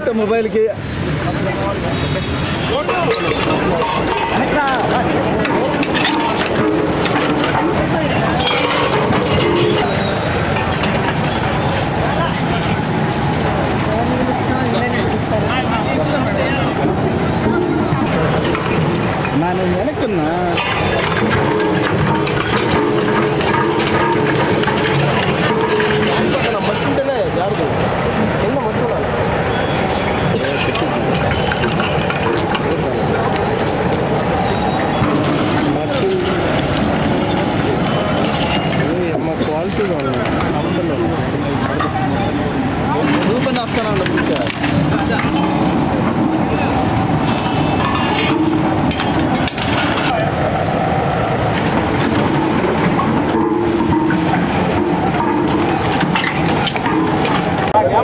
పెట్ట మొబైల్కి ನಾನು ನೆನಕನ್ನ మట్టుంటేనే జాడదు కింద మట్టు అమ్మ క్వాలిటీగా ఉన్నాయి రూపాయలు వస్తాను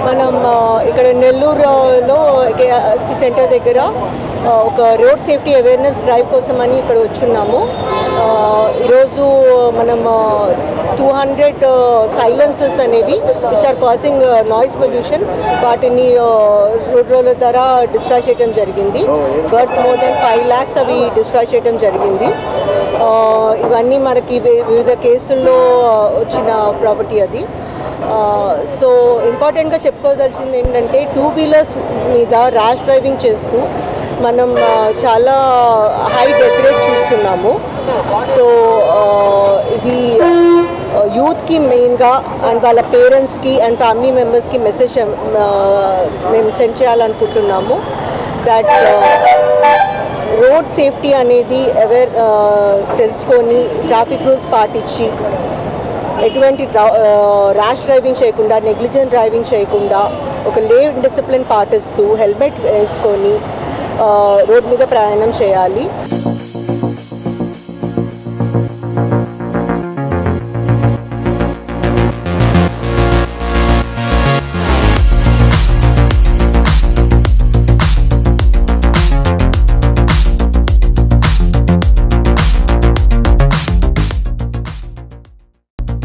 మనం ఇక్కడ నెల్లూరులో కేఆర్సీ సెంటర్ దగ్గర ఒక రోడ్ సేఫ్టీ అవేర్నెస్ డ్రైవ్ కోసం అని ఇక్కడ వచ్చున్నాము. ఈరోజు మనం 200 సైలెన్సర్స్ అనేవి which are causing noise pollution వాటిని రోడ్ రోలర్ ద్వారా డిస్ట్రాయ్ చేయడం జరిగింది. వర్త్ మోర్ దెన్ 5 lakhs అవి డిస్ట్రాయ్ చేయడం జరిగింది. ఇవన్నీ మనకి వివిధ కేసుల్లో వచ్చిన ప్రాపర్టీ అది. సో ఇంపార్టెంట్గా చెప్పుకోదలిసింది ఏంటంటే 2 వీలర్స్ మీద ర్యాష్ డ్రైవింగ్ చేస్తూ మనం చాలా హై డెత్ రేట్ చూస్తున్నాము. సో ఇది యూత్కి మెయిన్గా అండ్ వాళ్ళ పేరెంట్స్కి అండ్ ఫ్యామిలీ మెంబర్స్కి మెసేజ్ మేము సెండ్ చేయాలనుకుంటున్నాము దట్ రోడ్ సేఫ్టీ అనేది తెలుసుకొని ట్రాఫిక్ రూల్స్ పాటించి ఎటువంటి ర్యాష్ డ్రైవింగ్ చేయకుండా నెగ్లిజెంట్ డ్రైవింగ్ చేయకుండా ఒక లేన్ డిసిప్లిన్ పాటిస్తూ హెల్మెట్ వేసుకొని రోడ్ మీద ప్రయాణం చేయాలి.